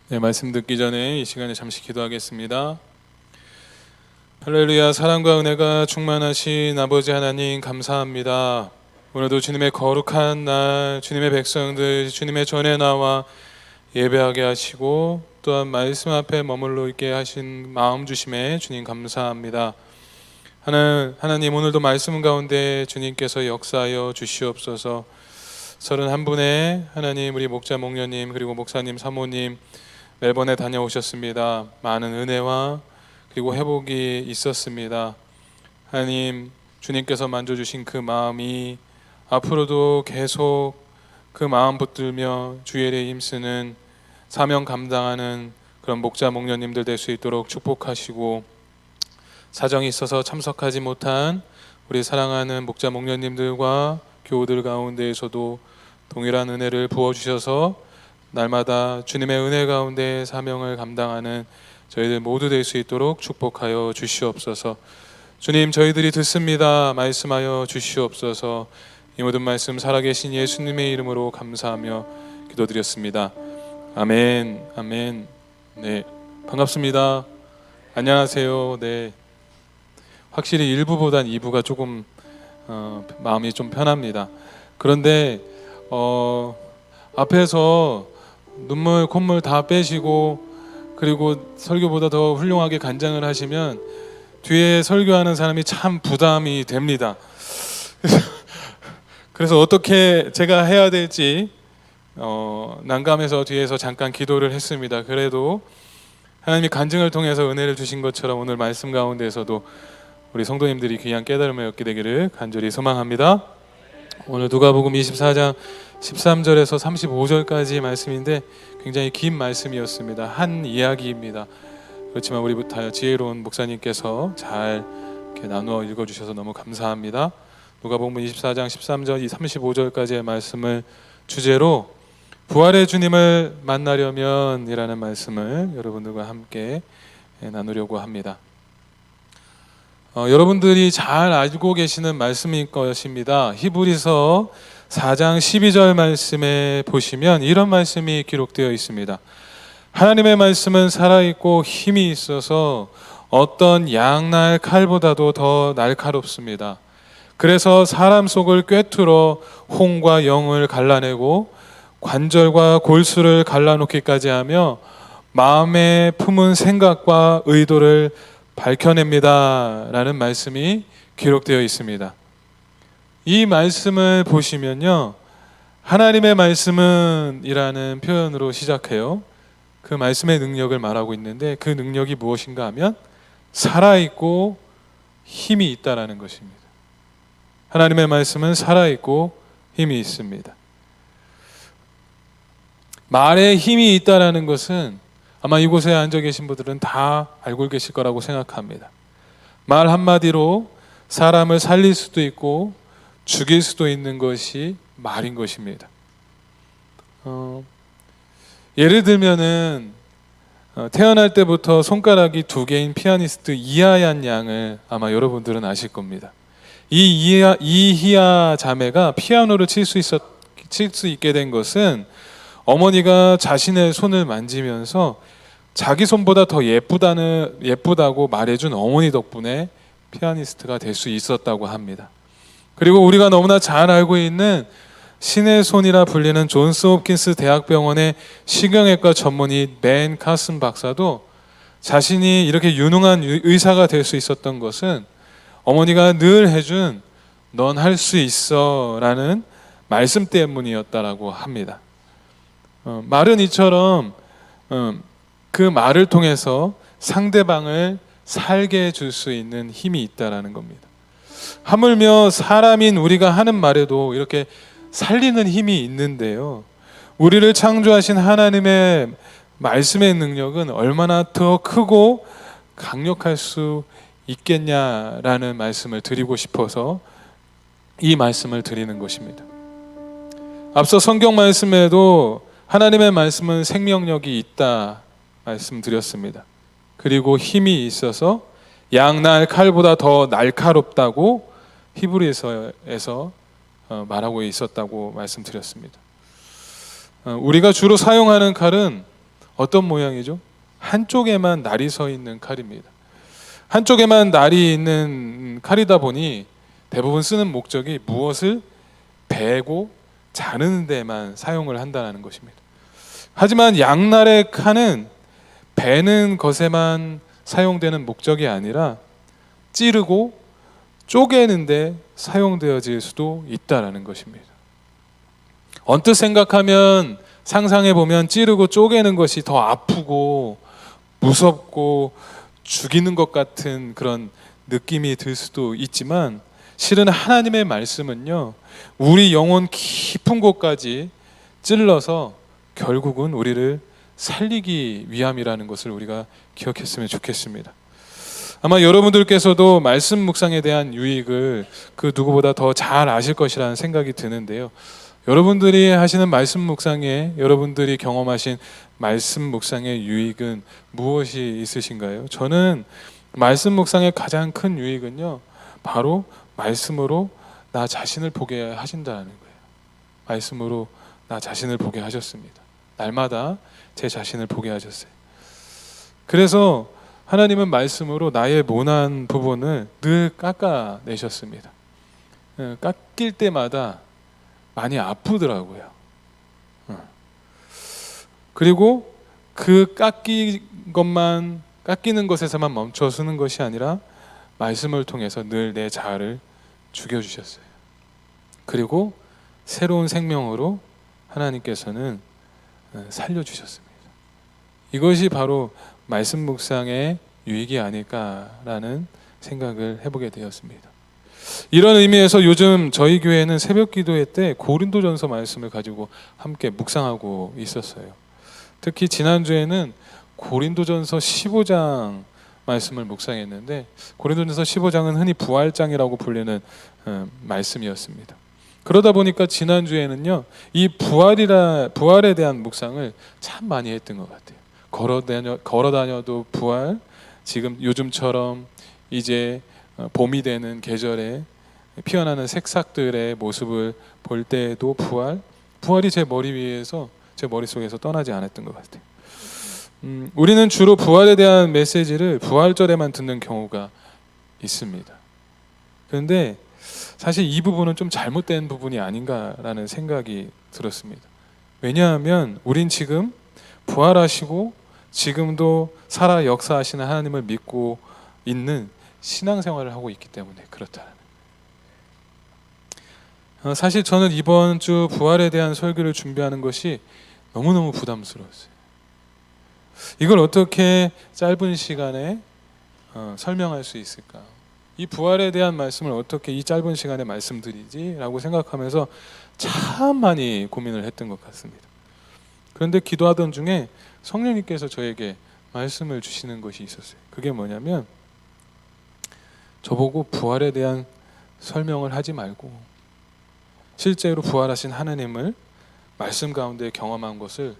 네, 말씀 듣기 전에 이 시간에 잠시 기도하겠습니다. 할렐루야. 사랑과 은혜가 충만하신 아버지 하나님 감사합니다. 오늘도 주님의 거룩한 날 주님의 백성들 주님의 전에 나와 예배하게 하시고 또한 말씀 앞에 머물러 있게 하신 마음 주심에 주님 감사합니다. 하나님 오늘도 말씀 가운데 주님께서 역사하여 주시옵소서. 31분의 하나님 우리 목자 목녀님 그리고 목사님 사모님 멜번에 다녀오셨습니다. 많은 은혜와 그리고 회복이 있었습니다. 하나님 주님께서 만져주신 그 마음이 앞으로도 계속 그 마음 붙들며 주의 일에 힘쓰는 사명 감당하는 그런 목자 목녀님들 될 수 있도록 축복하시고, 사정이 있어서 참석하지 못한 우리 사랑하는 목자 목녀님들과 교우들 가운데에서도 동일한 은혜를 부어주셔서 날마다 주님의 은혜 가운데 사명을 감당하는 저희들 모두 될 수 있도록 축복하여 주시옵소서. 주님, 저희들이 듣습니다. 말씀하여 주시옵소서. 이 모든 말씀 살아계신 예수님의 이름으로 감사하며 기도드렸습니다. 아멘. 아멘. 네, 반갑습니다. 안녕하세요. 네, 확실히 1부보단 2부가 조금 마음이 좀 편합니다. 그런데 앞에서 눈물 콧물 다 빼시고 그리고 설교보다 더 훌륭하게 간장을 하시면 뒤에 설교하는 사람이 참 부담이 됩니다. 그래서 어떻게 제가 해야 될지 난감해서 뒤에서 잠깐 기도를 했습니다. 그래도 하나님이 간증을 통해서 은혜를 주신 것처럼 오늘 말씀 가운데에서도 우리 성도님들이 귀한 깨달음을 얻게 되기를 간절히 소망합니다. 오늘 누가복음 24장 13절에서 35절까지 말씀인데 굉장히 긴 말씀이었습니다. 한 이야기입니다. 그렇지만 우리부터 지혜로운 목사님께서 잘 이렇게 나누어 읽어주셔서 너무 감사합니다. 누가복음 24장 13절 35절까지의 말씀을 주제로 부활의 주님을 만나려면 이라는 말씀을 여러분들과 함께 나누려고 합니다. 여러분들이 잘 알고 계시는 말씀일 것입니다. 히브리서 4장 12절 말씀에 보시면 이런 말씀이 기록되어 있습니다. 하나님의 말씀은 살아있고 힘이 있어서 어떤 양날 칼보다도 더 날카롭습니다. 그래서 사람 속을 꿰뚫어 혼과 영을 갈라내고 관절과 골수를 갈라놓기까지 하며 마음에 품은 생각과 의도를 밝혀냅니다 라는 말씀이 기록되어 있습니다. 이 말씀을 보시면요, 하나님의 말씀은 이라는 표현으로 시작해요. 그 말씀의 능력을 말하고 있는데 그 능력이 무엇인가 하면 살아있고 힘이 있다라는 것입니다. 하나님의 말씀은 살아있고 힘이 있습니다. 말에 힘이 있다라는 것은 아마 이곳에 앉아 계신 분들은 다 알고 계실 거라고 생각합니다. 말 한마디로 사람을 살릴 수도 있고 죽일 수도 있는 것이 말인 것입니다. 예를 들면은 태어날 때부터 손가락이 2개인 피아니스트 이하얀 양을 아마 여러분들은 아실 겁니다. 이희야 자매가 피아노를 칠 수 있게 된 것은 어머니가 자신의 손을 만지면서 자기 손보다 더 예쁘다고 말해준 어머니 덕분에 피아니스트가 될 수 있었다고 합니다. 그리고 우리가 너무나 잘 알고 있는 신의 손이라 불리는 존스 홉킨스 대학병원의 식용외과 전문의 맨 카슨 박사도 자신이 이렇게 유능한 의사가 될 수 있었던 것은 어머니가 늘 해준 넌 할 수 있어 라는 말씀 때문이었다라고 합니다. 말은 이처럼 그 말을 통해서 상대방을 살게 해줄 수 있는 힘이 있다라는 겁니다. 하물며 사람인 우리가 하는 말에도 이렇게 살리는 힘이 있는데요, 우리를 창조하신 하나님의 말씀의 능력은 얼마나 더 크고 강력할 수 있겠냐라는 말씀을 드리고 싶어서 이 말씀을 드리는 것입니다. 앞서 성경 말씀에도 하나님의 말씀은 생명력이 있다 말씀드렸습니다. 그리고 힘이 있어서 양날 칼보다 더 날카롭다고 히브리서에서 말하고 있었다고 말씀드렸습니다. 우리가 주로 사용하는 칼은 어떤 모양이죠? 한쪽에만 날이 서 있는 칼입니다. 한쪽에만 날이 있는 칼이다 보니 대부분 쓰는 목적이 무엇을 베고 자르는 데만 사용을 한다는 것입니다. 하지만 양날의 칼은 베는 것에만 사용되는 목적이 아니라 찌르고 쪼개는 데 사용되어질 수도 있다라는 것입니다. 언뜻 생각하면, 상상해 보면 찌르고 쪼개는 것이 더 아프고 무섭고 죽이는 것 같은 그런 느낌이 들 수도 있지만, 실은 하나님의 말씀은요, 우리 영혼 깊은 곳까지 찔러서 결국은 우리를 살리기 위함이라는 것을 우리가 기억했으면 좋겠습니다. 아마 여러분들께서도 말씀 묵상에 대한 유익을 그 누구보다 더 잘 아실 것이라는 생각이 드는데요. 여러분들이 하시는 말씀 묵상에, 여러분들이 경험하신 말씀 묵상의 유익은 무엇이 있으신가요? 저는 말씀 묵상의 가장 큰 유익은요, 바로 말씀으로 나 자신을 보게 하신다는 거예요. 말씀으로 나 자신을 보게 하셨습니다. 날마다 제 자신을 보게 하셨어요. 그래서 하나님은 말씀으로 나의 모난 부분을 늘 깎아내셨습니다. 깎일 때마다 많이 아프더라고요. 그리고 그 깎이는 것에서만 멈춰서는 것이 아니라 말씀을 통해서 늘 내 자아를 죽여주셨어요. 그리고 새로운 생명으로 하나님께서는 살려주셨습니다. 이것이 바로 말씀 묵상의 유익이 아닐까라는 생각을 해보게 되었습니다. 이런 의미에서 요즘 저희 교회는 새벽 기도회 때 고린도전서 말씀을 가지고 함께 묵상하고 있었어요. 특히 지난주에는 고린도전서 15장 말씀을 묵상했는데, 고린도전서 15장은 흔히 부활장이라고 불리는 말씀이었습니다. 그러다 보니까 지난주에는요, 이 부활에 대한 묵상을 참 많이 했던 것 같아요. 걸어 다녀도 부활, 지금 요즘처럼 이제 봄이 되는 계절에 피어나는 새싹들의 모습을 볼 때에도 부활이 제 머릿속에서 떠나지 않았던 것 같아요. 우리는 주로 부활에 대한 메시지를 부활절에만 듣는 경우가 있습니다. 그런데 사실 이 부분은 좀 잘못된 부분이 아닌가라는 생각이 들었습니다. 왜냐하면 우린 지금 부활하시고 지금도 살아 역사하시는 하나님을 믿고 있는 신앙생활을 하고 있기 때문에 그렇다는. 사실 저는 이번 주 부활에 대한 설교를 준비하는 것이 너무너무 부담스러웠어요. 이걸 어떻게 짧은 시간에 설명할 수 있을까? 이 부활에 대한 말씀을 어떻게 이 짧은 시간에 말씀드리지? 라고 생각하면서 참 많이 고민을 했던 것 같습니다. 그런데 기도하던 중에 성령님께서 저에게 말씀을 주시는 것이 있었어요. 그게 뭐냐면, 저보고 부활에 대한 설명을 하지 말고 실제로 부활하신 하나님을 말씀 가운데 경험한 것을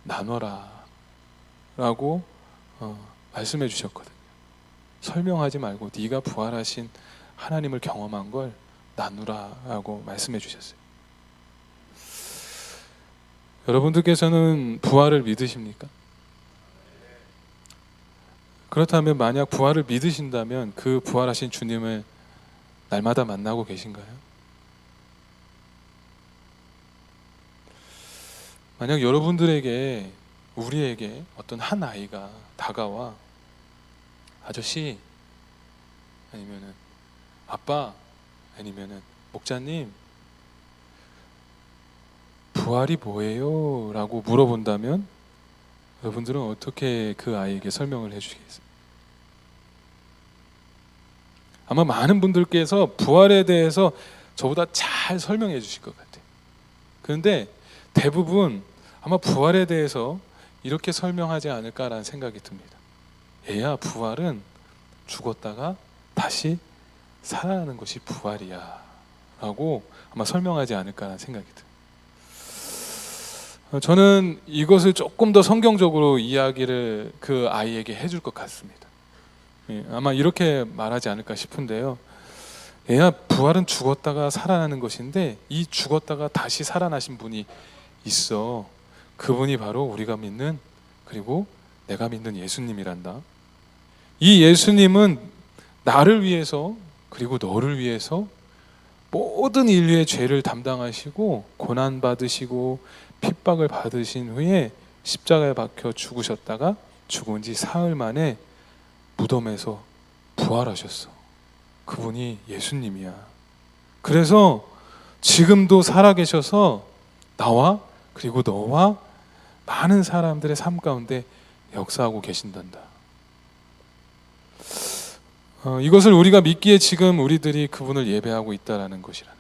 나눠라 라고 말씀해 주셨거든요. 설명하지 말고 네가 부활하신 하나님을 경험한 걸 나누라 라고 말씀해 주셨어요. 여러분들께서는 부활을 믿으십니까? 그렇다면 만약 부활을 믿으신다면 그 부활하신 주님을 날마다 만나고 계신가요? 만약 여러분들에게, 우리에게 어떤 한 아이가 다가와 아저씨, 아니면은 아빠, 아니면은 목자님, 부활이 뭐예요? 라고 물어본다면 여러분들은 어떻게 그 아이에게 설명을 해주시겠어요? 아마 많은 분들께서 부활에 대해서 저보다 잘 설명해 주실 것 같아요. 그런데 대부분 아마 부활에 대해서 이렇게 설명하지 않을까라는 생각이 듭니다. 얘야, 부활은 죽었다가 다시 살아나는 것이 부활이야 라고 아마 설명하지 않을까라는 생각이 듭니다. 저는 이것을 조금 더 성경적으로 이야기를 그 아이에게 해줄 것 같습니다. 아마 이렇게 말하지 않을까 싶은데요. 얘야, 부활은 죽었다가 살아나는 것인데 이 죽었다가 다시 살아나신 분이 있어. 그분이 바로 우리가 믿는 그리고 내가 믿는 예수님이란다. 이 예수님은 나를 위해서 그리고 너를 위해서 모든 인류의 죄를 담당하시고 고난 받으시고 핍박을 받으신 후에 십자가에 박혀 죽으셨다가 죽은 지 사흘 만에 무덤에서 부활하셨어. 그분이 예수님이야. 그래서 지금도 살아계셔서 나와 그리고 너와 많은 사람들의 삶 가운데 역사하고 계신단다. 이것을 우리가 믿기에 지금 우리들이 그분을 예배하고 있다라는 것이라.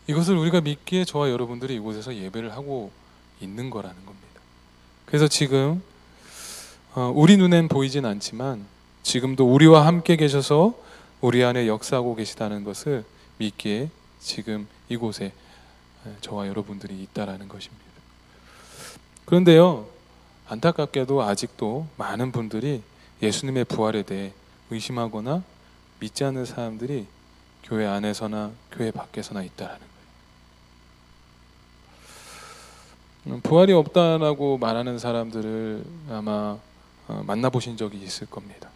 이것을 우리가 믿기에 저와 여러분들이 이곳에서 예배를 하고 있는 거라는 겁니다. 그래서 지금 우리 눈엔 보이진 않지만 지금도 우리와 함께 계셔서 우리 안에 역사하고 계시다는 것을 믿기에 지금 이곳에 저와 여러분들이 있다라는 것입니다. 그런데요, 안타깝게도 아직도 많은 분들이 예수님의 부활에 대해 의심하거나 믿지 않는 사람들이 교회 안에서나 교회 밖에서나 있다라는 거예요. 부활이 없다라고 말하는 사람들을 아마 만나보신 적이 있을 겁니다.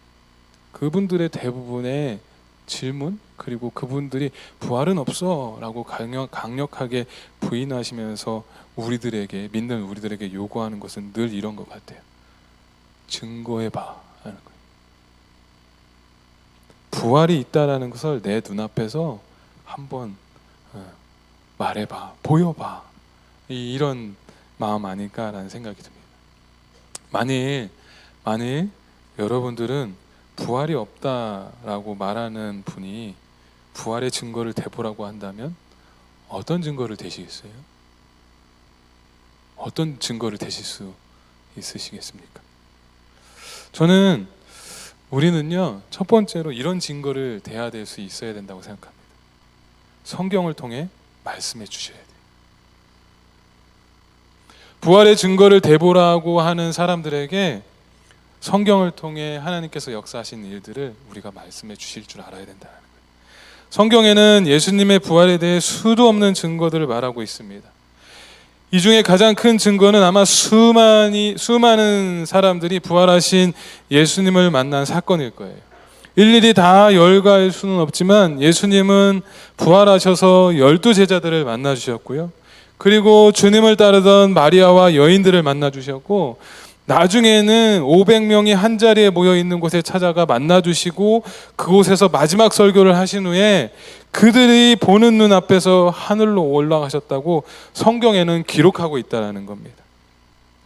그분들의 대부분의 질문, 그리고 그분들이 부활은 없어 라고 강력하게 부인하시면서 믿는 우리들에게 요구하는 것은 늘 이런 것 같아요. 증거해봐 하는 거예요. 부활이 있다라는 것을 내 눈앞에서 한번 말해봐, 보여봐, 이런 마음 아닐까라는 생각이 듭니다. 만일 여러분들은 부활이 없다라고 말하는 분이 부활의 증거를 대보라고 한다면 어떤 증거를 대시겠어요? 어떤 증거를 대실 수 있으시겠습니까? 저는 우리는요, 첫 번째로 이런 증거를 대야 될 수 있어야 된다고 생각합니다. 성경을 통해 말씀해 주셔야 돼요. 부활의 증거를 대보라고 하는 사람들에게 성경을 통해 하나님께서 역사하신 일들을 우리가 말씀해 주실 줄 알아야 된다는 거예요. 성경에는 예수님의 부활에 대해 수도 없는 증거들을 말하고 있습니다. 이 중에 가장 큰 증거는 아마 수많은 사람들이 부활하신 예수님을 만난 사건일 거예요. 일일이 다 열거할 수는 없지만 예수님은 부활하셔서 12제자들을 만나 주셨고요. 그리고 주님을 따르던 마리아와 여인들을 만나 주셨고, 나중에는 500명이 한 자리에 모여 있는 곳에 찾아가 만나 주시고 그곳에서 마지막 설교를 하신 후에 그들이 보는 눈 앞에서 하늘로 올라가셨다고 성경에는 기록하고 있다는 겁니다.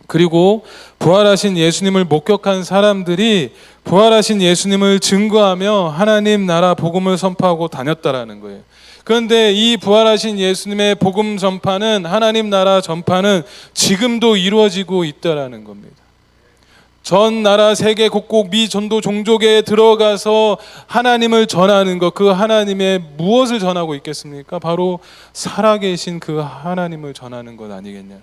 그리고 부활하신 예수님을 목격한 사람들이 부활하신 예수님을 증거하며 하나님 나라 복음을 선포하고 다녔다라는 거예요. 그런데 이 부활하신 예수님의 복음 전파는, 하나님 나라 전파는 지금도 이루어지고 있다라는 겁니다. 전 나라 세계 곳곳 미 전도 종족에 들어가서 하나님을 전하는 것, 그 하나님의 무엇을 전하고 있겠습니까? 바로 살아계신 그 하나님을 전하는 것 아니겠냐는.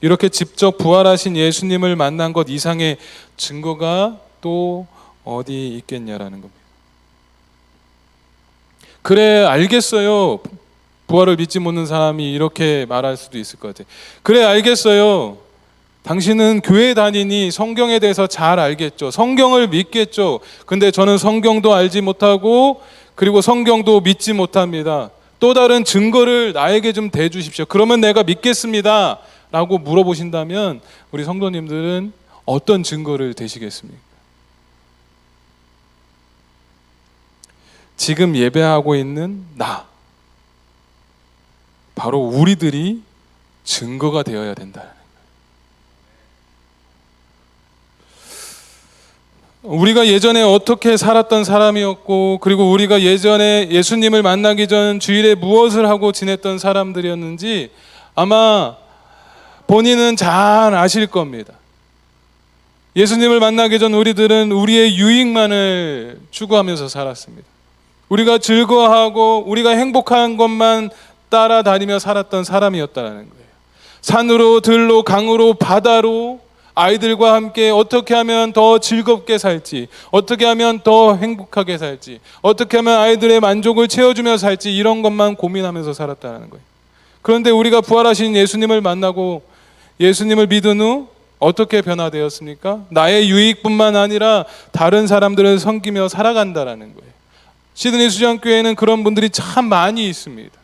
이렇게 직접 부활하신 예수님을 만난 것 이상의 증거가 또 어디 있겠냐라는 겁니다. 그래, 알겠어요. 부활을 믿지 못하는 사람이 이렇게 말할 수도 있을 것 같아요. 그래, 알겠어요. 당신은 교회 다니니 성경에 대해서 잘 알겠죠. 성경을 믿겠죠. 근데 저는 성경도 알지 못하고 그리고 성경도 믿지 못합니다. 또 다른 증거를 나에게 좀 대주십시오. 그러면 내가 믿겠습니다 라고 물어보신다면 우리 성도님들은 어떤 증거를 대시겠습니까? 지금 예배하고 있는 나, 바로 우리들이 증거가 되어야 된다. 우리가 예전에 어떻게 살았던 사람이었고, 그리고 우리가 예전에 예수님을 만나기 전 주일에 무엇을 하고 지냈던 사람들이었는지 아마 본인은 잘 아실 겁니다. 예수님을 만나기 전 우리들은 우리의 유익만을 추구하면서 살았습니다. 우리가 즐거워하고 우리가 행복한 것만 따라다니며 살았던 사람이었다는 거예요. 산으로, 들로, 강으로, 바다로 아이들과 함께 어떻게 하면 더 즐겁게 살지, 어떻게 하면 더 행복하게 살지, 어떻게 하면 아이들의 만족을 채워주며 살지, 이런 것만 고민하면서 살았다는 거예요. 그런데 우리가 부활하신 예수님을 만나고 예수님을 믿은 후 어떻게 변화되었습니까? 나의 유익뿐만 아니라 다른 사람들을 섬기며 살아간다라는 거예요. 시드니 수장교회에는 그런 분들이 참 많이 있습니다.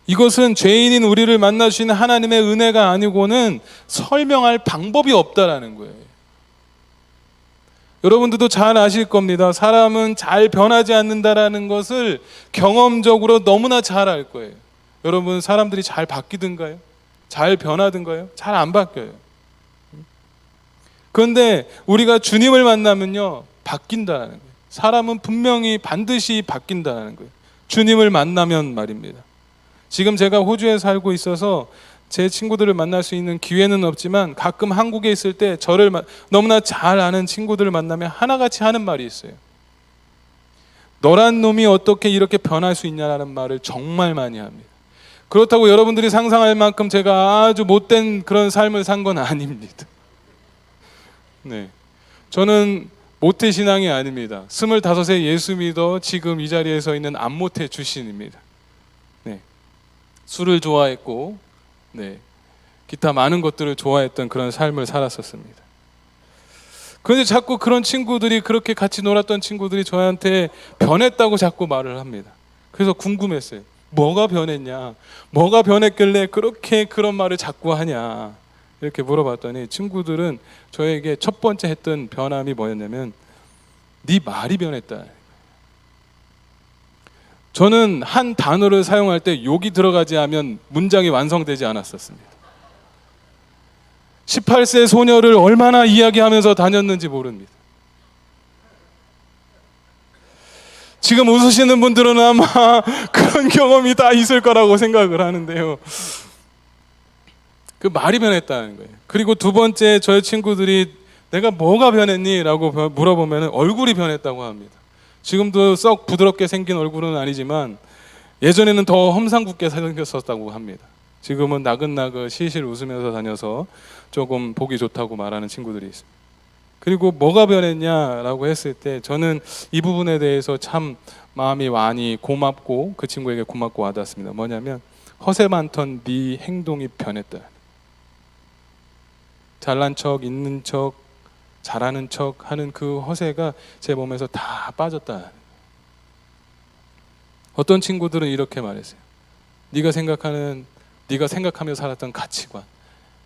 이것은 죄인인 우리를 만나주시는 하나님의 은혜가 아니고는 설명할 방법이 없다라는 거예요. 여러분들도 잘 아실 겁니다. 사람은 잘 변하지 않는다라는 것을 경험적으로 너무나 잘 알 거예요. 여러분, 사람들이 잘 바뀌든가요? 잘 변하든가요? 잘 안 바뀌어요. 그런데 우리가 주님을 만나면요, 바뀐다는 거예요. 사람은 분명히 반드시 바뀐다는 거예요. 주님을 만나면 말입니다. 지금 제가 호주에 살고 있어서 제 친구들을 만날 수 있는 기회는 없지만 가끔 한국에 있을 때 저를 너무나 잘 아는 친구들을 만나면 하나같이 하는 말이 있어요. 너란 놈이 어떻게 이렇게 변할 수 있냐라는 말을 정말 많이 합니다. 그렇다고 여러분들이 상상할 만큼 제가 아주 못된 그런 삶을 산 건 아닙니다. 네, 저는 모태 신앙이 아닙니다. 25세 예수 믿어 지금 이 자리에 서 있는 안모태 출신입니다. 네, 술을 좋아했고, 네, 기타 많은 것들을 좋아했던 그런 삶을 살았었습니다. 그런데 자꾸 그런 친구들이, 그렇게 같이 놀았던 친구들이 저한테 변했다고 자꾸 말을 합니다. 그래서 궁금했어요. 뭐가 변했냐? 뭐가 변했길래 그렇게 그런 말을 자꾸 하냐? 이렇게 물어봤더니 친구들은 저에게 첫 번째 했던 변함이 뭐였냐면, 네 말이 변했다. 저는 한 단어를 사용할 때 욕이 들어가지 않으면 문장이 완성되지 않았었습니다. 18세 소녀를 얼마나 이야기하면서 다녔는지 모릅니다. 지금 웃으시는 분들은 아마 그런 경험이 다 있을 거라고 생각을 하는데요. 그 말이 변했다는 거예요. 그리고 두 번째, 저의 친구들이 내가 뭐가 변했니? 라고 물어보면 얼굴이 변했다고 합니다. 지금도 썩 부드럽게 생긴 얼굴은 아니지만 예전에는 더 험상궂게 생겼었다고 합니다. 지금은 나긋나긋 실실 웃으면서 다녀서 조금 보기 좋다고 말하는 친구들이 있습니다. 그리고 뭐가 변했냐라고 했을 때 저는 이 부분에 대해서 참 마음이 많이 고맙고 그 친구에게 고맙고 와닿았습니다. 뭐냐면, 허세 많던 네 행동이 변했다. 잘난 척, 있는 척, 잘하는 척 하는 그 허세가 제 몸에서 다 빠졌다. 어떤 친구들은 이렇게 말했어요. 네가 생각하며 살았던 가치관,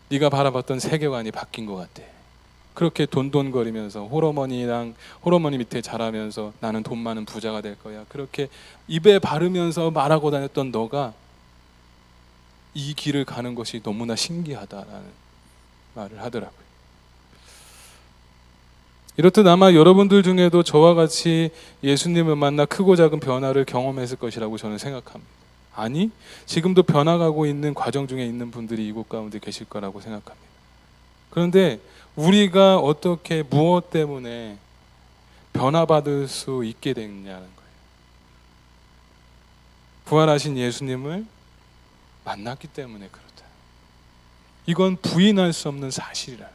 네가 바라봤던 세계관이 바뀐 것 같아. 그렇게 돈돈거리면서 홀어머니 밑에 자라면서 나는 돈 많은 부자가 될 거야, 그렇게 입에 바르면서 말하고 다녔던 너가 이 길을 가는 것이 너무나 신기하다라는 말을 하더라고요. 이렇듯 아마 여러분들 중에도 저와 같이 예수님을 만나 크고 작은 변화를 경험했을 것이라고 저는 생각합니다. 아니, 지금도 변화가고 있는 과정 중에 있는 분들이 이곳 가운데 계실 거라고 생각합니다. 그런데 우리가 어떻게, 무엇 때문에 변화받을 수 있게 됐냐는 거예요. 부활하신 예수님을 만났기 때문에 그렇다. 이건 부인할 수 없는 사실이라.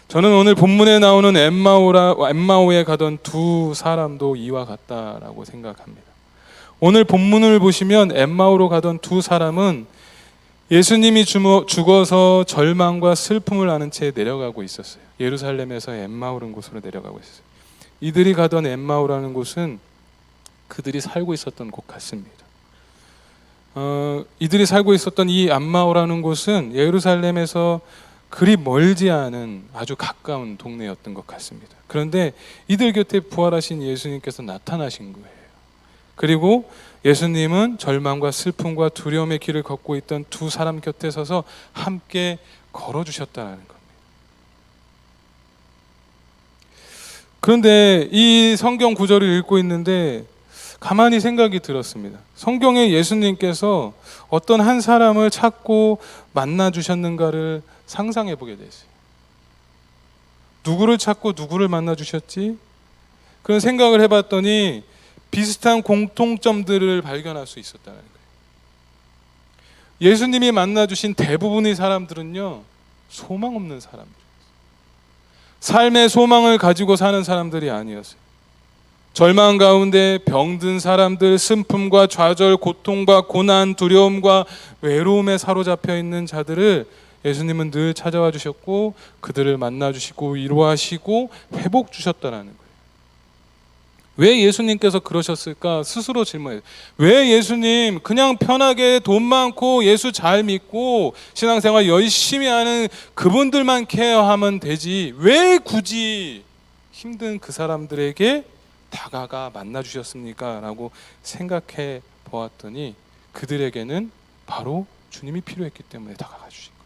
저는 오늘 본문에 나오는 엠마오에 가던 두 사람도 이와 같다라고 생각합니다. 오늘 본문을 보시면 엠마오로 가던 두 사람은 예수님이 죽어서 절망과 슬픔을 아는 채 내려가고 있었어요. 예루살렘에서 엠마오라는 곳으로 내려가고 있었어요. 이들이 가던 엠마오라는 곳은 그들이 살고 있었던 곳 같습니다. 이들이 살고 있었던 이 엠마오라는 곳은 예루살렘에서 그리 멀지 않은 아주 가까운 동네였던 것 같습니다. 그런데 이들 곁에 부활하신 예수님께서 나타나신 거예요. 그리고 예수님은 절망과 슬픔과 두려움의 길을 걷고 있던 두 사람 곁에 서서 함께 걸어주셨다는 겁니다. 그런데 이 성경 구절을 읽고 있는데 가만히 생각이 들었습니다. 성경에 예수님께서 어떤 한 사람을 찾고 만나 주셨는가를 상상해 보게 됐어요. 누구를 찾고 누구를 만나 주셨지? 그런 생각을 해봤더니 비슷한 공통점들을 발견할 수 있었다는 거예요. 예수님이 만나 주신 대부분의 사람들은요, 소망 없는 사람들, 삶의 소망을 가지고 사는 사람들이 아니었어요. 절망 가운데 병든 사람들, 슬픔과 좌절, 고통과 고난, 두려움과 외로움에 사로잡혀 있는 자들을 예수님은 늘 찾아와 주셨고 그들을 만나 주시고 위로하시고 회복 주셨다라는 거예요. 왜 예수님께서 그러셨을까? 스스로 질문해요. 왜 예수님 그냥 편하게 돈 많고 예수 잘 믿고 신앙생활 열심히 하는 그분들만 케어하면 되지 왜 굳이 힘든 그 사람들에게 다가가 만나 주셨습니까? 라고 생각해 보았더니 그들에게는 바로 주님이 필요했기 때문에 다가가 주신 거예요.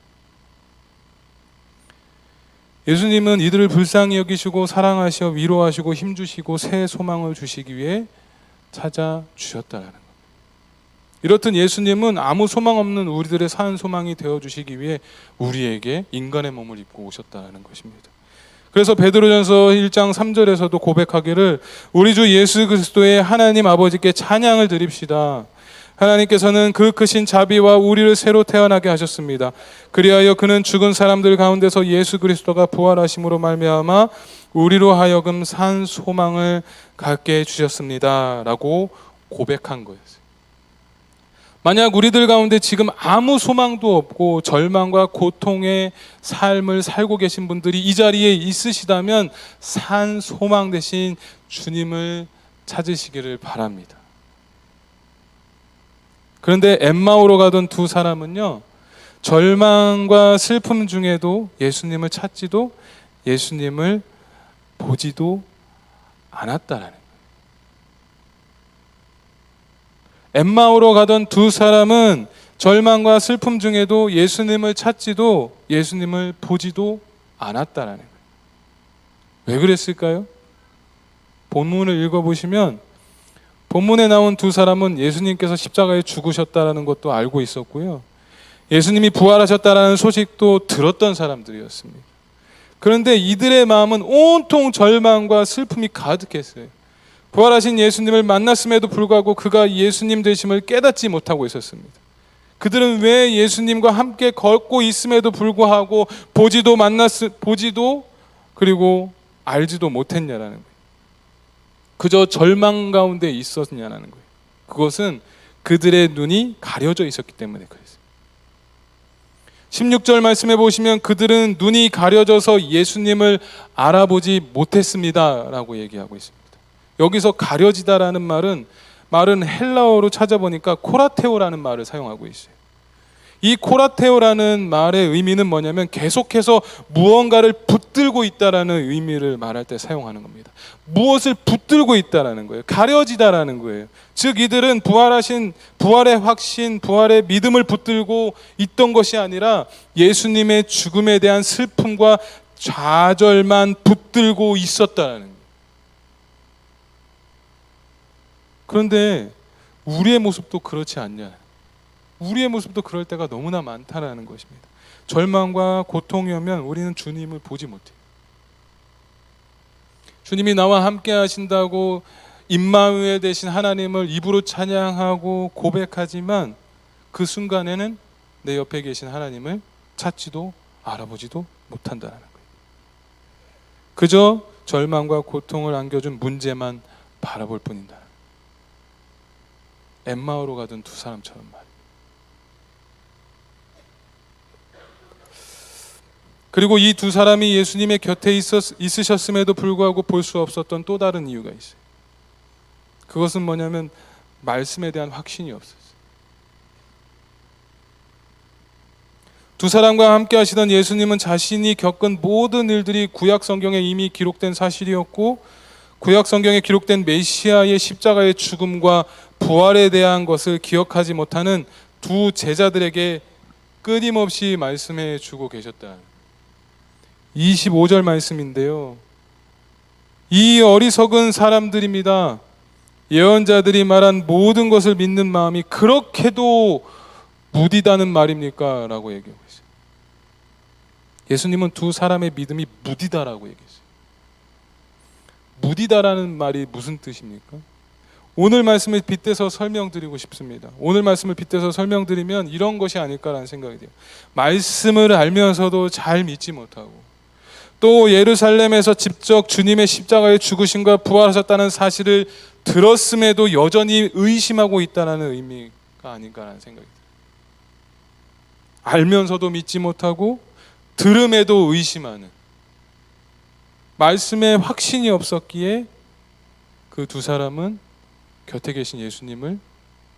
예수님은 이들을 불쌍히 여기시고 사랑하시어 위로하시고 힘주시고 새 소망을 주시기 위해 찾아주셨다라는 거예요. 이렇듯 예수님은 아무 소망 없는 우리들의 산 소망이 되어주시기 위해 우리에게 인간의 몸을 입고 오셨다는 것입니다. 그래서 베드로전서 1장 3절에서도 고백하기를 우리 주 예수 그리스도의 하나님 아버지께 찬양을 드립시다. 하나님께서는 그 크신 자비와 우리를 새로 태어나게 하셨습니다. 그리하여 그는 죽은 사람들 가운데서 예수 그리스도가 부활하심으로 말미암아 우리로 하여금 산 소망을 갖게 해주셨습니다. 라고 고백한 거였어요. 만약 우리들 가운데 지금 아무 소망도 없고 절망과 고통의 삶을 살고 계신 분들이 이 자리에 있으시다면 산 소망 대신 주님을 찾으시기를 바랍니다. 그런데 엠마오로 가던 두 사람은요, 절망과 슬픔 중에도 예수님을 찾지도 예수님을 보지도 않았다라는 거예요. 엠마오로 가던 두 사람은 절망과 슬픔 중에도 예수님을 찾지도 예수님을 보지도 않았다라는 거예요. 왜 그랬을까요? 본문을 읽어보시면 본문에 나온 두 사람은 예수님께서 십자가에 죽으셨다는 것도 알고 있었고요. 예수님이 부활하셨다는 소식도 들었던 사람들이었습니다. 그런데 이들의 마음은 온통 절망과 슬픔이 가득했어요. 부활하신 예수님을 만났음에도 불구하고 그가 예수님 되심을 깨닫지 못하고 있었습니다. 그들은 왜 예수님과 함께 걷고 있음에도 불구하고 보지도 그리고 알지도 못했냐라는 거예요. 그저 절망 가운데 있었냐라는 거예요. 그것은 그들의 눈이 가려져 있었기 때문에 그랬어요. 16절 말씀해 보시면 그들은 눈이 가려져서 예수님을 알아보지 못했습니다 라고 얘기하고 있습니다. 여기서 가려지다라는 말은 헬라어로 찾아보니까 코라테오라는 말을 사용하고 있어요. 이 코라테오라는 말의 의미는 뭐냐면 계속해서 무언가를 붙들고 있다라는 의미를 말할 때 사용하는 겁니다. 무엇을 붙들고 있다라는 거예요. 가려지다라는 거예요. 즉 이들은 부활의 확신, 부활의 믿음을 붙들고 있던 것이 아니라 예수님의 죽음에 대한 슬픔과 좌절만 붙들고 있었다라는 거예요. 그런데 우리의 모습도 그렇지 않냐? 우리의 모습도 그럴 때가 너무나 많다라는 것입니다. 절망과 고통이 오면 우리는 주님을 보지 못해요. 주님이 나와 함께 하신다고 임마누엘 되신 하나님을 입으로 찬양하고 고백하지만 그 순간에는 내 옆에 계신 하나님을 찾지도 알아보지도 못한다는 거예요. 그저 절망과 고통을 안겨준 문제만 바라볼 뿐이다. 엠마오로 가던 두 사람처럼 말이에요. 그리고 이 두 사람이 예수님의 곁에 있으셨음에도 불구하고 볼 수 없었던 또 다른 이유가 있어요. 그것은 뭐냐면 말씀에 대한 확신이 없었어요. 두 사람과 함께 하시던 예수님은 자신이 겪은 모든 일들이 구약 성경에 이미 기록된 사실이었고 구약 성경에 기록된 메시아의 십자가의 죽음과 부활에 대한 것을 기억하지 못하는 두 제자들에게 끊임없이 말씀해 주고 계셨다. 25절 말씀인데요. 이 어리석은 사람들입니다. 예언자들이 말한 모든 것을 믿는 마음이 그렇게도 무디다는 말입니까? 라고 얘기하고 있어요. 예수님은 두 사람의 믿음이 무디다라고 얘기했어요. 무디다라는 말이 무슨 뜻입니까? 오늘 말씀을 빗대서 설명드리고 싶습니다. 오늘 말씀을 빗대서 설명드리면 이런 것이 아닐까라는 생각이 돼요. 말씀을 알면서도 잘 믿지 못하고 또 예루살렘에서 직접 주님의 십자가에 죽으심과 부활하셨다는 사실을 들었음에도 여전히 의심하고 있다는 의미가 아닌가라는 생각이 들어요. 알면서도 믿지 못하고 들음에도 의심하는, 말씀에 확신이 없었기에 그 두 사람은 곁에 계신 예수님을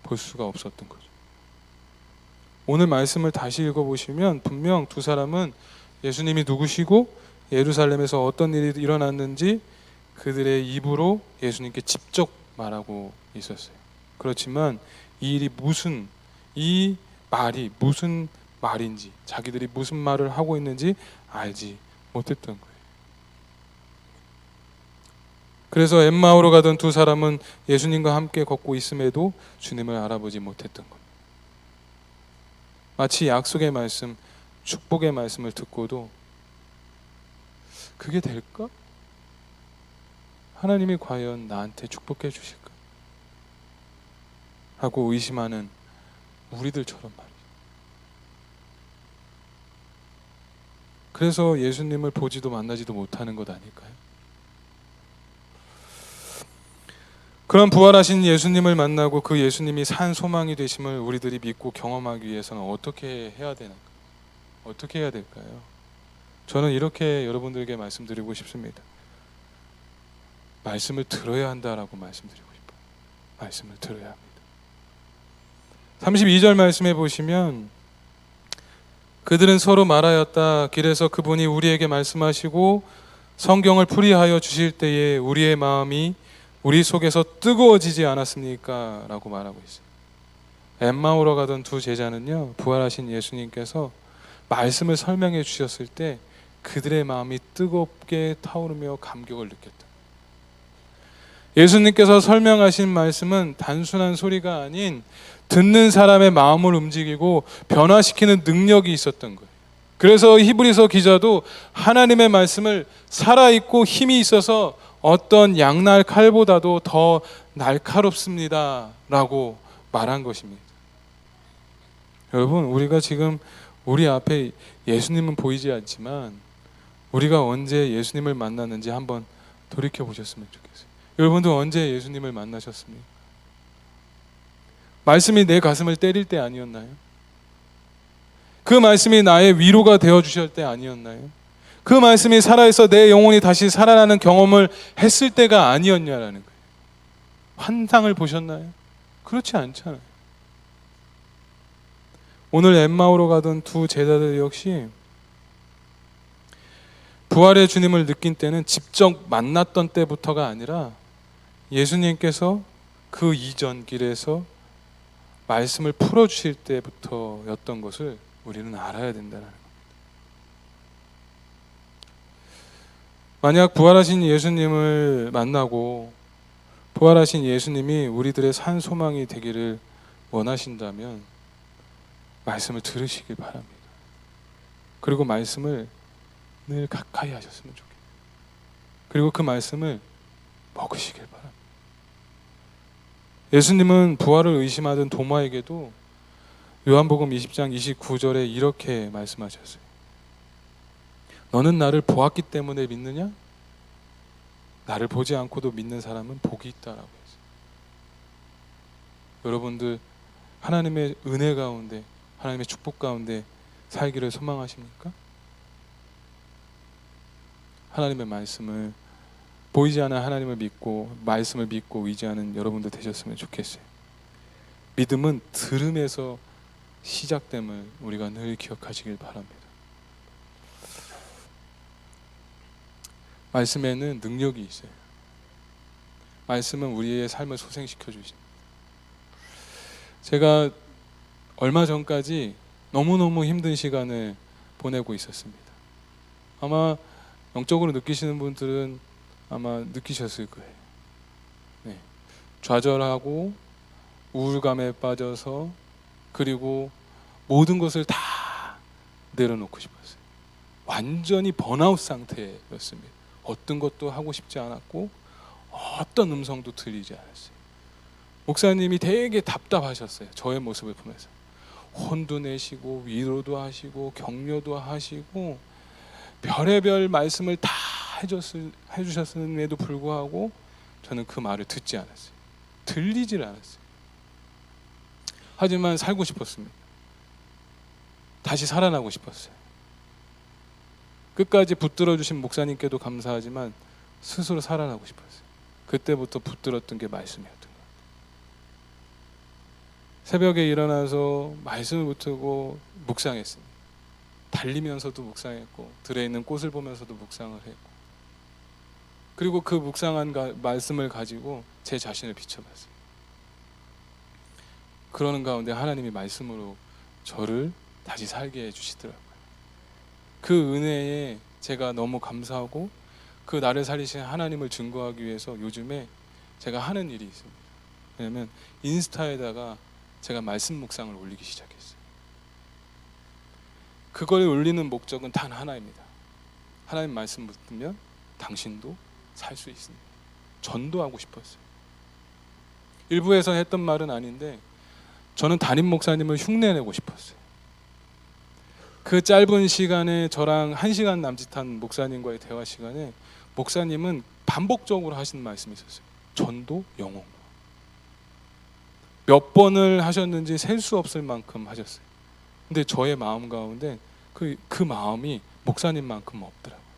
볼 수가 없었던 거죠. 오늘 말씀을 다시 읽어보시면 분명 두 사람은 예수님이 누구시고 예루살렘에서 어떤 일이 일어났는지 그들의 입으로 예수님께 직접 말하고 있었어요. 그렇지만 이 일이 이 말이 무슨 말인지, 자기들이 무슨 말을 하고 있는지 알지 못했던 거예요. 그래서 엠마오로 가던 두 사람은 예수님과 함께 걷고 있음에도 주님을 알아보지 못했던 겁니다. 마치 약속의 말씀, 축복의 말씀을 듣고도 그게 될까? 하나님이 과연 나한테 축복해 주실까? 하고 의심하는 우리들처럼 말이죠. 그래서 예수님을 보지도 만나지도 못하는 것 아닐까요? 그런 부활하신 예수님을 만나고 그 예수님이 산 소망이 되심을 우리들이 믿고 경험하기 위해서는 어떻게 해야 되나? 어떻게 해야 될까요? 저는 이렇게 여러분들에게 말씀드리고 싶습니다. 말씀을 들어야 한다라고 말씀드리고 싶어요. 말씀을 들어야 합니다. 32절 말씀해 보시면 그들은 서로 말하였다. 길에서 그분이 우리에게 말씀하시고 성경을 풀이하여 주실 때에 우리의 마음이 우리 속에서 뜨거워지지 않았습니까? 라고 말하고 있어요. 엠마오로 가던 두 제자는요, 부활하신 예수님께서 말씀을 설명해 주셨을 때 그들의 마음이 뜨겁게 타오르며 감격을 느꼈다. 예수님께서 설명하신 말씀은 단순한 소리가 아닌 듣는 사람의 마음을 움직이고 변화시키는 능력이 있었던 거예요. 그래서 히브리서 기자도 하나님의 말씀을 살아있고 힘이 있어서 어떤 양날 칼보다도 더 날카롭습니다 라고 말한 것입니다. 여러분, 우리가 지금 우리 앞에 예수님은 보이지 않지만 우리가 언제 예수님을 만났는지 한번 돌이켜 보셨으면 좋겠어요. 여러분도 언제 예수님을 만나셨습니까? 말씀이 내 가슴을 때릴 때 아니었나요? 그 말씀이 나의 위로가 되어 주실 때 아니었나요? 그 말씀이 살아있어 내 영혼이 다시 살아나는 경험을 했을 때가 아니었냐라는 거예요. 환상을 보셨나요? 그렇지 않잖아요. 오늘 엠마오로 가던 두 제자들 역시 부활의 주님을 느낀 때는 직접 만났던 때부터가 아니라 예수님께서 그 이전 길에서 말씀을 풀어주실 때부터였던 것을 우리는 알아야 된다는 겁니다. 만약 부활하신 예수님을 만나고 부활하신 예수님이 우리들의 산 소망이 되기를 원하신다면 말씀을 들으시길 바랍니다. 그리고 말씀을 늘 가까이 하셨으면 좋겠어요. 그리고 그 말씀을 먹으시길 바랍니다. 예수님은 부활을 의심하던 도마에게도 요한복음 20장 29절에 이렇게 말씀하셨어요. 너는 나를 보았기 때문에 믿느냐? 나를 보지 않고도 믿는 사람은 복이 있다라고 했어요. 여러분들 하나님의 은혜 가운데, 하나님의 축복 가운데 살기를 소망하십니까? 하나님의 말씀을, 보이지 않는 하나님을 믿고 말씀을 믿고 의지하는 여러분들 되셨으면 좋겠어요. 믿음은 들음에서 시작됨을 우리가 늘 기억하시길 바랍니다. 말씀에는 능력이 있어요. 말씀은 우리의 삶을 소생시켜 주십니다. 제가 얼마 전까지 너무너무 힘든 시간을 보내고 있었습니다. 아마 영적으로 느끼시는 분들은 아마 느끼셨을 거예요. 네. 좌절하고 우울감에 빠져서, 그리고 모든 것을 다 내려놓고 싶었어요. 완전히 번아웃 상태였습니다. 어떤 것도 하고 싶지 않았고 어떤 음성도 들리지 않았어요. 목사님이 되게 답답하셨어요. 저의 모습을 보면서 혼도 내시고 위로도 하시고 격려도 하시고 별의별 말씀을 다 해주셨음에도 불구하고 저는 그 말을 듣지 않았어요. 들리질 않았어요. 하지만 살고 싶었습니다. 다시 살아나고 싶었어요. 끝까지 붙들어 주신 목사님께도 감사하지만 스스로 살아나고 싶었어요. 그때부터 붙들었던 게 말씀이었던 거예요. 새벽에 일어나서 말씀을 붙들고 묵상했습니다. 달리면서도 묵상했고 들에 있는 꽃을 보면서도 묵상을 했고, 그리고 그 묵상한 말씀을 가지고 제 자신을 비춰봤어요. 그러는 가운데 하나님이 말씀으로 저를 다시 살게 해주시더라고요. 그 은혜에 제가 너무 감사하고 그 나를 살리신 하나님을 증거하기 위해서 요즘에 제가 하는 일이 있습니다. 왜냐하면 인스타에다가 제가 말씀 묵상을 올리기 시작했어요. 그걸 올리는 목적은 단 하나입니다. 하나님 말씀 붙으면 당신도 살 수 있습니다. 전도하고 싶었어요. 일부에서 했던 말은 아닌데 저는 담임 목사님을 흉내내고 싶었어요. 그 짧은 시간에 저랑 1시간 남짓한 목사님과의 대화 시간에 목사님은 반복적으로 하시는 말씀이 있었어요. 전도 영혼. 몇 번을 하셨는지 셀 수 없을 만큼 하셨어요. 근데 저의 마음 가운데 그 마음이 목사님만큼 없더라고요.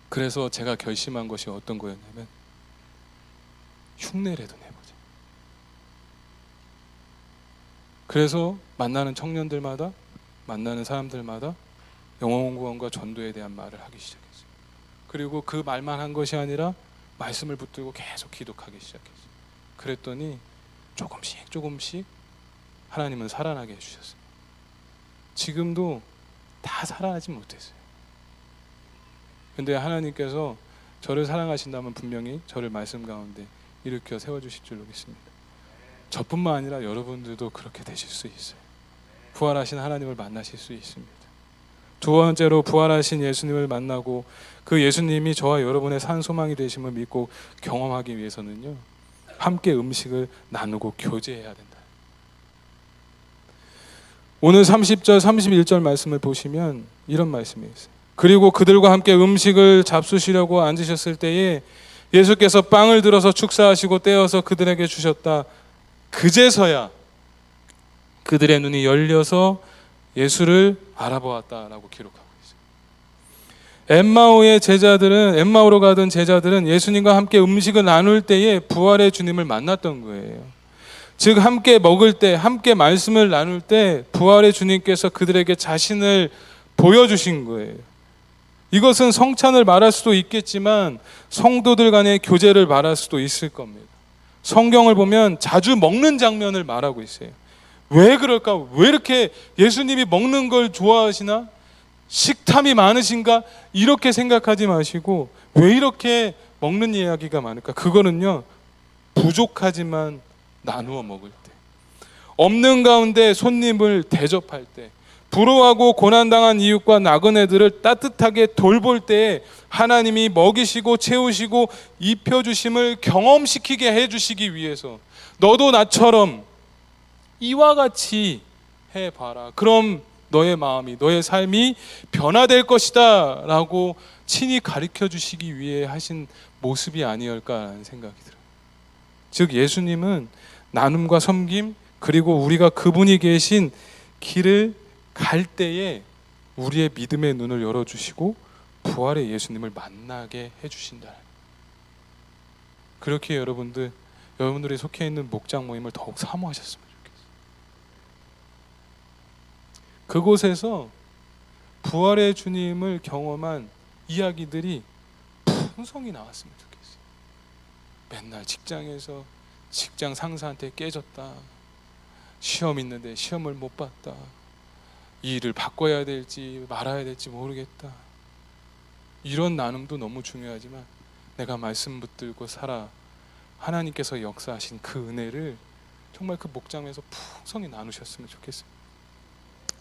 그래서 제가 결심한 것이 어떤 거였냐면 흉내라도 내보자. 그래서 만나는 청년들마다, 만나는 사람들마다 영혼구원과 전도에 대한 말을 하기 시작했어요. 그리고 그 말만 한 것이 아니라 말씀을 붙들고 계속 기도하기 시작했어요. 그랬더니 조금씩 하나님은 살아나게 해주셨어요. 지금도 다 살아나지 못했어요. 근데 하나님께서 저를 사랑하신다면 분명히 저를 말씀 가운데 일으켜 세워주실 줄 믿습니다. 저뿐만 아니라 여러분들도 그렇게 되실 수 있어요. 부활하신 하나님을 만나실 수 있습니다. 두 번째로 부활하신 예수님을 만나고 그 예수님이 저와 여러분의 산 소망이 되심을 믿고 경험하기 위해서는요, 함께 음식을 나누고 교제해야 된다. 오늘 30절 31절 말씀을 보시면 이런 말씀이 있어요. 그리고 그들과 함께 음식을 잡수시려고 앉으셨을 때에 예수께서 빵을 들어서 축사하시고 떼어서 그들에게 주셨다. 그제서야 그들의 눈이 열려서 예수를 알아보았다라고 기록하고 있어요. 엠마오로 가던 제자들은 예수님과 함께 음식을 나눌 때에 부활의 주님을 만났던 거예요. 즉 함께 먹을 때, 함께 말씀을 나눌 때 부활의 주님께서 그들에게 자신을 보여주신 거예요. 이것은 성찬을 말할 수도 있겠지만 성도들 간의 교제를 말할 수도 있을 겁니다. 성경을 보면 자주 먹는 장면을 말하고 있어요. 왜 그럴까? 왜 이렇게 예수님이 먹는 걸 좋아하시나? 식탐이 많으신가? 이렇게 생각하지 마시고 왜 이렇게 먹는 이야기가 많을까? 그거는요, 부족하지만 나누어 먹을 때, 없는 가운데 손님을 대접할 때, 부러워하고 고난당한 이웃과 나그네들을 따뜻하게 돌볼 때에 하나님이 먹이시고 채우시고 입혀주심을 경험시키게 해주시기 위해서 너도 나처럼 이와 같이 해봐라. 그럼 너의 마음이, 너의 삶이 변화될 것이다 라고 친히 가르쳐 주시기 위해 하신 모습이 아니었을까라는 생각이 들어요. 즉 예수님은 나눔과 섬김, 그리고 우리가 그분이 계신 길을 갈 때에 우리의 믿음의 눈을 열어주시고 부활의 예수님을 만나게 해주신다. 그렇게 여러분들이 속해 있는 목장 모임을 더욱 사모하셨으면 좋겠어요. 그곳에서 부활의 주님을 경험한 이야기들이 풍성히 나왔으면 좋겠어요. 맨날 직장에서 직장 상사한테 깨졌다, 시험 있는데 시험을 못 봤다, 이 일을 바꿔야 될지 말아야 될지 모르겠다. 이런 나눔도 너무 중요하지만 내가 말씀 붙들고 살아 하나님께서 역사하신 그 은혜를 정말 그 목장에서 풍성히 나누셨으면 좋겠어요.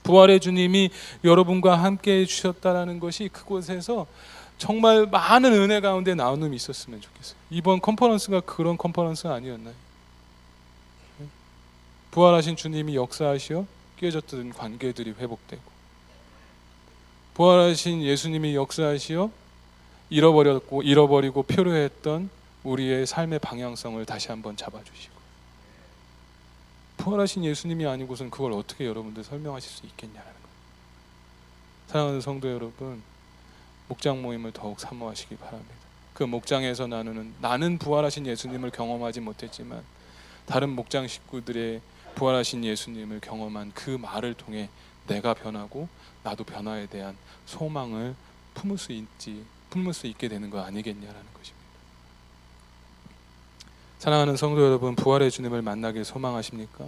부활의 주님이 여러분과 함께 해주셨다라는 것이 그곳에서 정말 많은 은혜 가운데 나눔이 있었으면 좋겠어요. 이번 컨퍼런스가 그런 컨퍼런스 아니었나요? 부활하신 주님이 역사하시어 깨졌던 관계들이 회복되고, 부활하신 예수님이 역사하시어 잃어버리고 표류했던 우리의 삶의 방향성을 다시 한번 잡아주시고, 부활하신 예수님이 아니고선 그걸 어떻게 여러분들 설명하실 수 있겠냐는 거예요. 사랑하는 성도 여러분, 목장 모임을 더욱 사모하시기 바랍니다. 그 목장에서 나는 부활하신 예수님을 경험하지 못했지만 다른 목장 식구들의 부활하신 예수님을 경험한 그 말을 통해 내가 변하고 나도 변화에 대한 소망을 품을 수 있게 되는 거 아니겠냐라는 것입니다. 사랑하는 성도 여러분, 부활의 주님을 만나길 소망하십니까?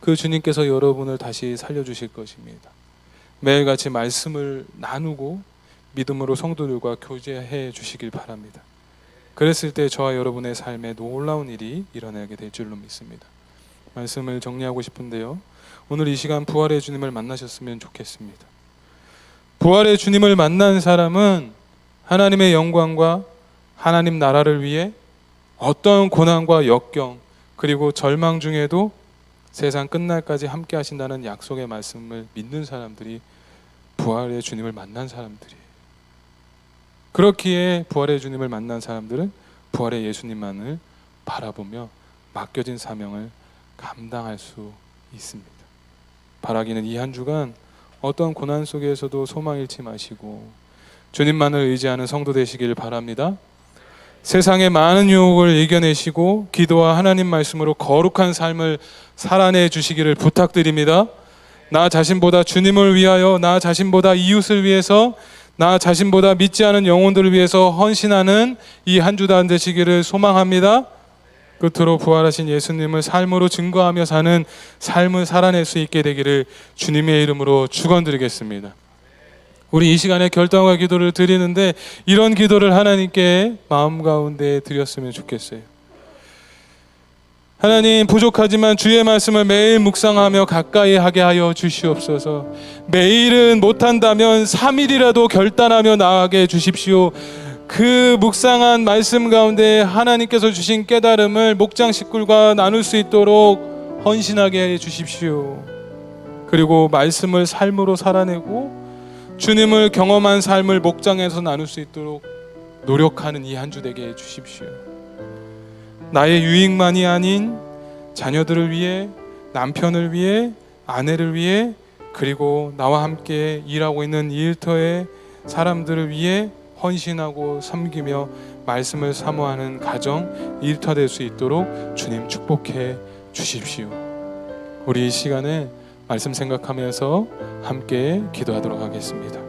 그 주님께서 여러분을 다시 살려주실 것입니다. 매일같이 말씀을 나누고 믿음으로 성도들과 교제해 주시길 바랍니다. 그랬을 때 저와 여러분의 삶에 놀라운 일이 일어나게 될 줄로 믿습니다. 말씀을 정리하고 싶은데요, 오늘 이 시간 부활의 주님을 만나셨으면 좋겠습니다. 부활의 주님을 만난 사람은 하나님의 영광과 하나님 나라를 위해 어떤 고난과 역경 그리고 절망 중에도 세상 끝날까지 함께 하신다는 약속의 말씀을 믿는 사람들이 부활의 주님을 만난 사람들이에요. 그렇기에 부활의 주님을 만난 사람들은 부활의 예수님만을 바라보며 맡겨진 사명을 감당할 수 있습니다. 바라기는 이 한 주간 어떤 고난 속에서도 소망 잃지 마시고 주님만을 의지하는 성도 되시길 바랍니다. 세상의 많은 유혹을 이겨내시고 기도와 하나님 말씀으로 거룩한 삶을 살아내 주시기를 부탁드립니다. 나 자신보다 주님을 위하여, 나 자신보다 이웃을 위해서, 나 자신보다 믿지 않은 영혼들을 위해서 헌신하는 이 한 주간 되시기를 소망합니다. 끝으로 부활하신 예수님을 삶으로 증거하며 사는 삶을 살아낼 수 있게 되기를 주님의 이름으로 축원드리겠습니다. 우리 이 시간에 결단과 기도를 드리는데 이런 기도를 하나님께 마음 가운데 드렸으면 좋겠어요. 하나님, 부족하지만 주의 말씀을 매일 묵상하며 가까이 하게 하여 주시옵소서. 매일은 못한다면 3일이라도 결단하며 나아가게 주십시오. 그 묵상한 말씀 가운데 하나님께서 주신 깨달음을 목장 식구들과 나눌 수 있도록 헌신하게 해 주십시오. 그리고 말씀을 삶으로 살아내고 주님을 경험한 삶을 목장에서 나눌 수 있도록 노력하는 이 한 주 되게 해 주십시오. 나의 유익만이 아닌 자녀들을 위해, 남편을 위해, 아내를 위해, 그리고 나와 함께 일하고 있는 이 일터의 사람들을 위해 헌신하고 섬기며 말씀을 사모하는 가정, 일터 될 수 있도록 주님 축복해 주십시오. 우리 이 시간에 말씀 생각하면서 함께 기도하도록 하겠습니다.